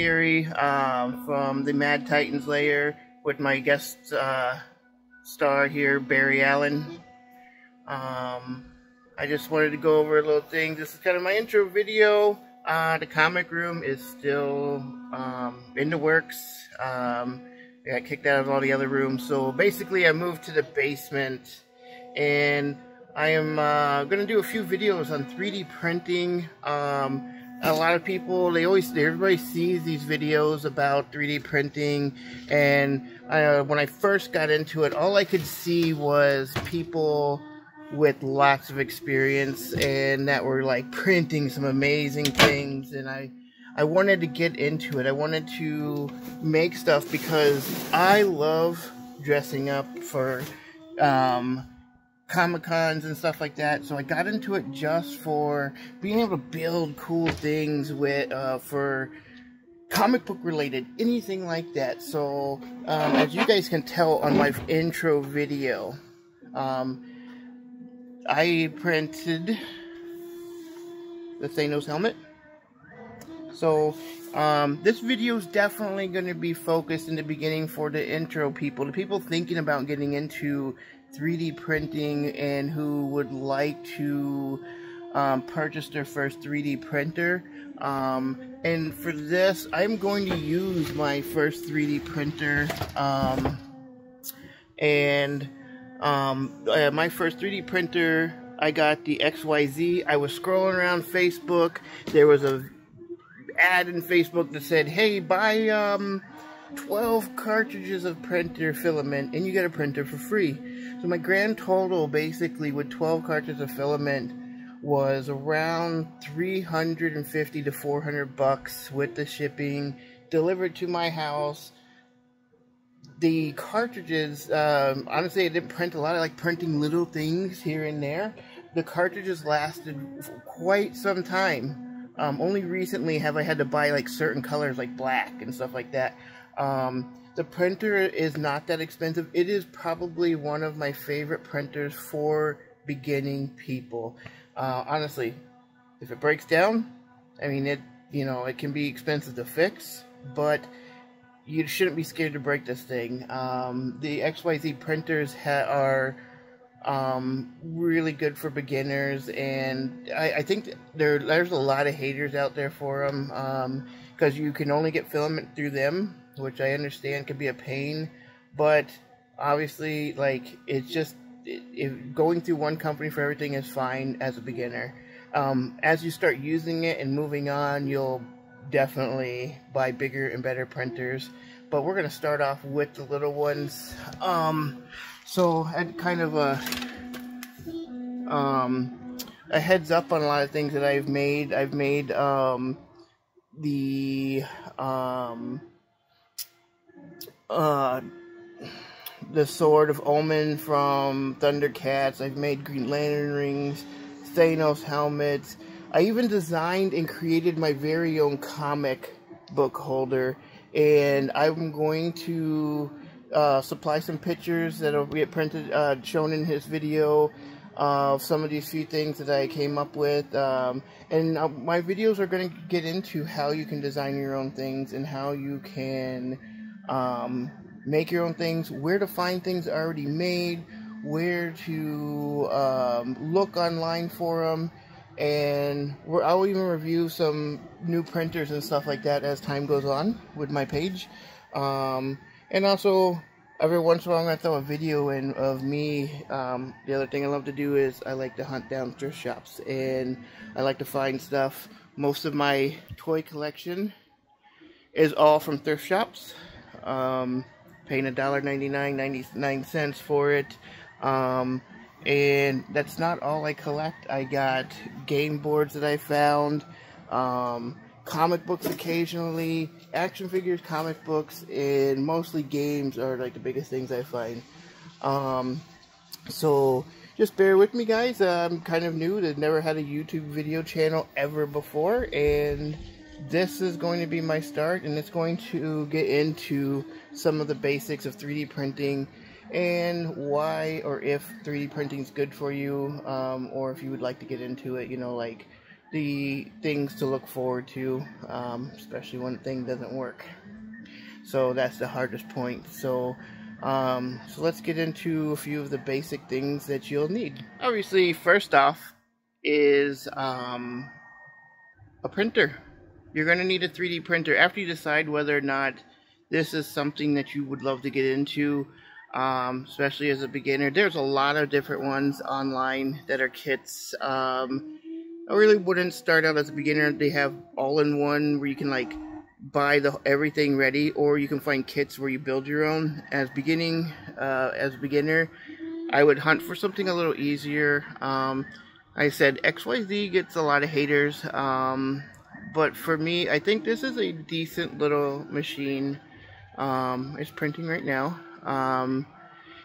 commentary from the Mad Titans Lair with my guest star here, Barry Allen. I just wanted to go over a little thing. This is kind of my intro video. The comic room is still in the works. I got kicked out of all the other rooms, so basically I moved to the basement, and I am going to do a few videos on 3D printing. A lot of people, everybody sees these videos about 3D printing, and when I first got into it, all I could see was people with lots of experience and that were like printing some amazing things, and I wanted to get into it. I wanted to make stuff because I love dressing up for Comic-Cons and stuff like that, so I got into it just for being able to build cool things with for comic book related, anything like that. So as you guys can tell on my intro video, I printed the Thanos helmet. So this video is definitely going to be focused in the beginning for the intro people, the people thinking about getting into 3D printing and who would like to purchase their first 3D printer. And for this, I'm going to use my first 3D printer. My first 3D printer, I got the XYZ. I was scrolling around Facebook. There was a ad in Facebook that said, hey, buy 12 cartridges of printer filament and you get a printer for free. So my grand total basically with 12 cartridges of filament was around $350 to $400 with the shipping, delivered to my house. The cartridges, honestly, I didn't print a lot. I like printing little things here and there. The cartridges lasted quite some time. Only recently have I had to buy like certain colors like black and stuff like that. The printer is not that expensive. It is probably one of my favorite printers for beginning people. Honestly, if it breaks down, I mean, it can be expensive to fix, but you shouldn't be scared to break this thing. The XYZ printers are really good for beginners, and I think there's a lot of haters out there for them, because you can only get filament through them, which I understand can be a pain, but obviously, like, it's just, going through one company for everything is fine as a beginner. As you start using it and moving on, you'll definitely buy bigger and better printers, but we're going to start off with the little ones. So I had kind of a heads up on a lot of things that I've made. I've made the Sword of Omen from Thundercats. I've made Green Lantern rings, Thanos helmets. I even designed and created my very own comic book holder, and I'm going to supply some pictures that'll get printed, shown in his video, of some of these few things that I came up with. And my videos are going to get into how you can design your own things and how you can make your own things, where to find things already made, where to look online for them, and I'll even review some new printers and stuff like that as time goes on with my page. And also, every once in a while I'm going to throw a video in of me. The other thing I love to do is I like to hunt down thrift shops, and I like to find stuff. Most of my toy collection is all from thrift shops. Paying $1.99 for it. And that's not all I collect. I got game boards that I found, comic books occasionally, action figures, comic books, and mostly games are like the biggest things I find. So just bear with me, guys. I'm kind of new. I've never had a YouTube video channel ever before, and this is going to be my start, and it's going to get into some of the basics of 3D printing and why or if 3D printing is good for you, or if you would like to get into it, like the things to look forward to, especially when a thing doesn't work. So that's the hardest point. So let's get into a few of the basic things that you'll need. Obviously, first off is a printer. You're going to need a 3D printer after you decide whether or not this is something that you would love to get into, especially as a beginner. There's a lot of different ones online that are kits. I really wouldn't start out as a beginner. They have all-in-one where you can like buy everything ready, or you can find kits where you build your own. As a beginner, I would hunt for something a little easier. I said XYZ gets a lot of haters, but for me, I think this is a decent little machine. It's printing right now.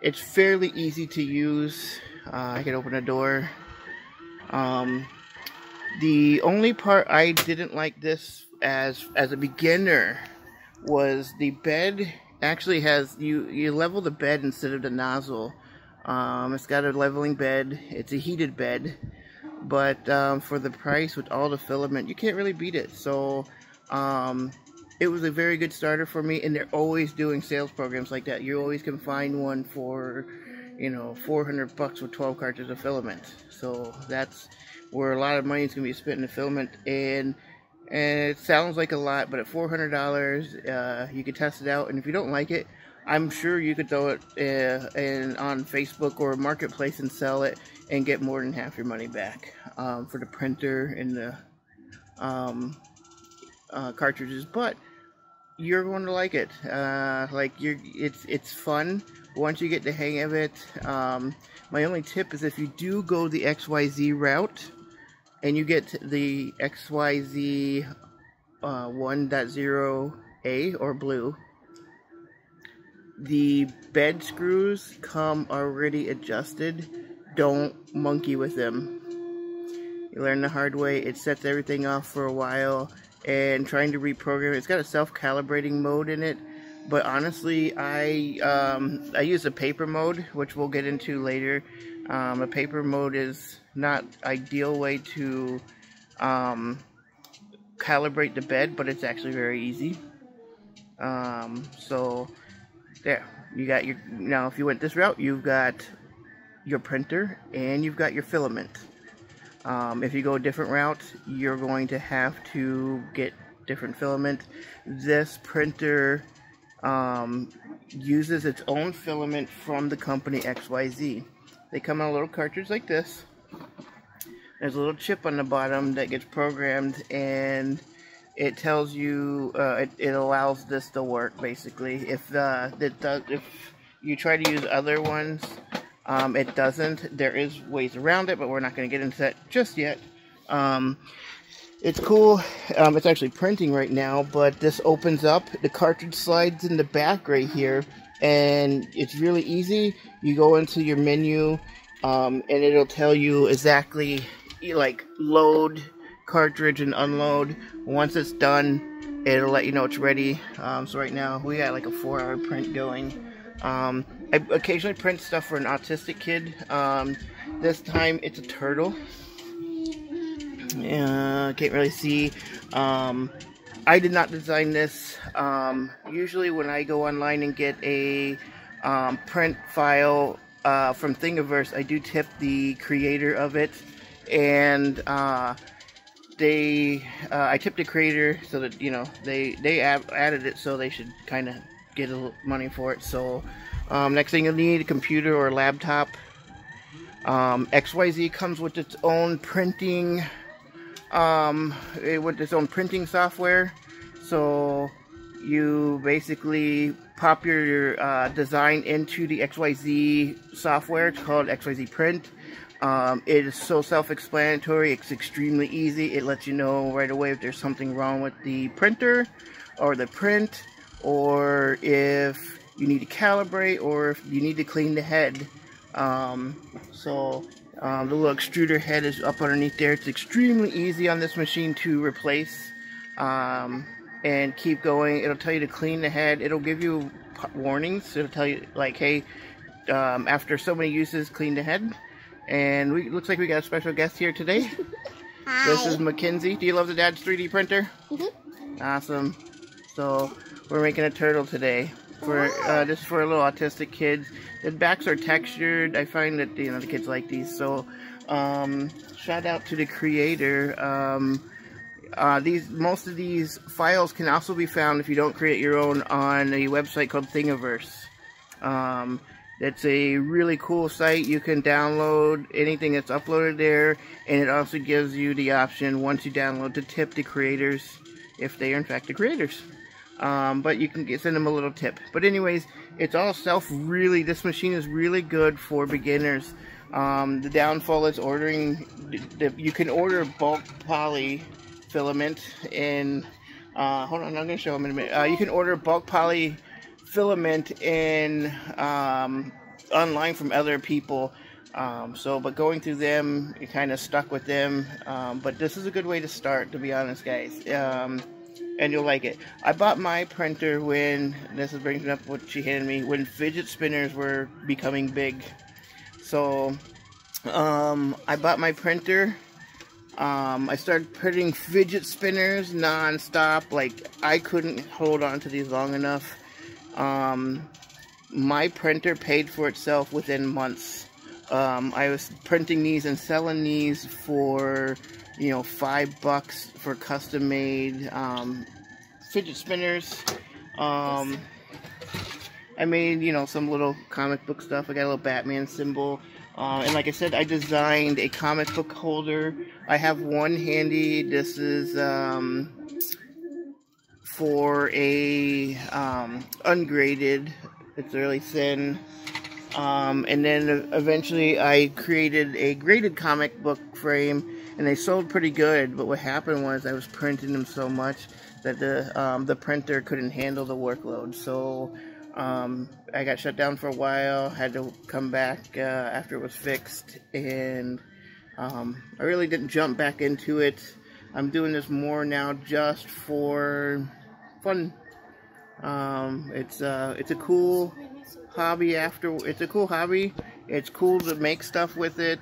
It's fairly easy to use. I can open a door. The only part I didn't like this as a beginner was the bed actually has, you level the bed instead of the nozzle. It's got a leveling bed. It's a heated bed, but for the price with all the filament, you can't really beat it. So it was a very good starter for me, and they're always doing sales programs like that. You always can find one for, you know, $400 with 12 cartridges of filament. So that's where a lot of money is going to be spent in the filament, and it sounds like a lot, but at $400, you could test it out, and if you don't like it, I'm sure you could throw it on Facebook or Marketplace and sell it and get more than half your money back for the printer and the cartridges. But you're going to like it. It's fun once you get the hang of it. My only tip is if you do go the XYZ route and you get the XYZ 1.0A or blue, the bed screws come already adjusted. Don't monkey with them. You learn the hard way. It sets everything off for a while, and trying to reprogram it. It's got a self-calibrating mode in it, but honestly, I use a paper mode, which we'll get into later. A paper mode is not ideal way to calibrate the bed, but it's actually very easy. So there, you got your, now if you went this route, you've got your printer and you've got your filament. If you go a different route, you're going to have to get different filament. This printer uses its own filament from the company XYZ. They come in a little cartridge like this. There's a little chip on the bottom that gets programmed, and it tells you, it allows this to work basically. If you try to use other ones, it doesn't. There is ways around it, but we're not going to get into that just yet. It's cool. It's actually printing right now, but this opens up. The cartridge slides in the back right here, and it's really easy. You go into your menu, and it'll tell you exactly, like, load cartridge and unload. Once it's done, it'll let you know it's ready. So right now we got like a 4-hour print going. I occasionally print stuff for an autistic kid. This time it's a turtle. Can't really see. I did not design this. Usually when I go online and get a print file from Thingiverse, I do tip the creator of it, and I tipped the creator so that, you know, they added it, so they should kind of get a little money for it. So next thing you'll need, a computer or a laptop. XYZ comes with its own printing software. So you basically pop your design into the XYZ software. It's called XYZ Print. It is so self-explanatory. It's extremely easy. It lets you know right away if there's something wrong with the printer or the print, or if you need to calibrate, or if you need to clean the head. The little extruder head is up underneath there. It's extremely easy on this machine to replace, and keep going. It'll tell you to clean the head. It'll give you warnings. It'll tell you, like, hey, after so many uses, clean the head. And looks like we got a special guest here today. Hi. This is Mackenzie. Do you love the Dad's 3D printer? Mm-hmm. Awesome. So we're making a turtle today for just for little autistic kids. The backs are textured. I find that the kids like these. So shout out to the creator. Most of these files can also be found if you don't create your own on a website called Thingiverse. It's a really cool site. You can download anything that's uploaded there, and it also gives you the option once you download to tip the creators if they are in fact the creators. But you can send them a little tip. But anyways, it's all this machine is really good for beginners. The downfall is ordering, you can order bulk poly filament in, hold on, I'm going to show them in a minute. You can order bulk poly filament in online from other people. But going through them, you're kind of stuck with them. But this is a good way to start, to be honest, guys. And you'll like it. I bought my printer when, this is bringing up what she handed me, when fidget spinners were becoming big. So, I bought my printer. I started printing fidget spinners non-stop. Like, I couldn't hold on to these long enough. My printer paid for itself within months. I was printing these and selling these for, $5 for custom made fidget spinners. I made, some little comic book stuff. I got a little Batman symbol. And like I said, I designed a comic book holder. I have one handy. This is for a ungraded. It's really thin. And then eventually I created a graded comic book frame, and they sold pretty good. But what happened was I was printing them so much that the printer couldn't handle the workload. So I got shut down for a while, had to come back after it was fixed, and I really didn't jump back into it. I'm doing this more now just for fun. It's a cool hobby. It's a cool hobby. It's cool to make stuff with it.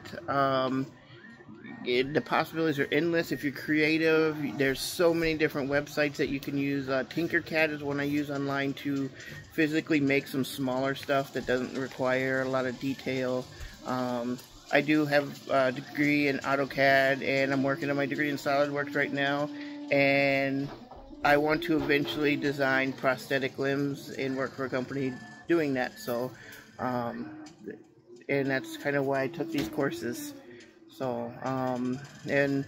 The possibilities are endless if you're creative. There's so many different websites that you can use. Tinkercad is one I use online to physically make some smaller stuff that doesn't require a lot of detail. I do have a degree in AutoCAD, and I'm working on my degree in SolidWorks right now, and I want to eventually design prosthetic limbs and work for a company doing that. So and that's kind of why I took these courses. So, and,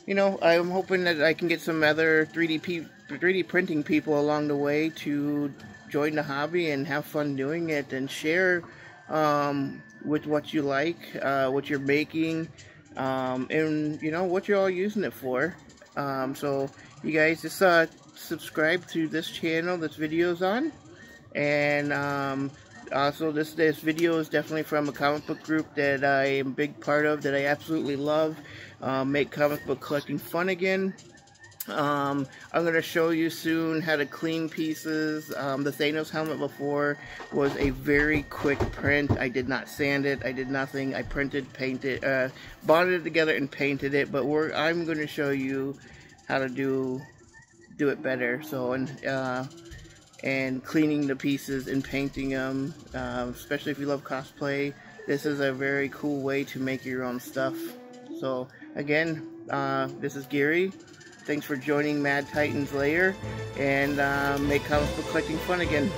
I'm hoping that I can get some other 3D printing people along the way to join the hobby and have fun doing it and share with what you like, what you're making, and, what you're all using it for. So, you guys just subscribe to this channel this video's on, and also, this video is definitely from a comic book group that I am a big part of, that I absolutely love. Make comic book collecting fun again. I'm going to show you soon how to clean pieces. The Thanos helmet before was a very quick print. I did not sand it. I did nothing. I printed, painted, bonded it together and painted it. But I'm going to show you how to do it better. So, and cleaning the pieces and painting them, especially if you love cosplay. This is a very cool way to make your own stuff. So again, this is Gary. Thanks for joining Mad Titan's Lair, and make comic book collecting fun again.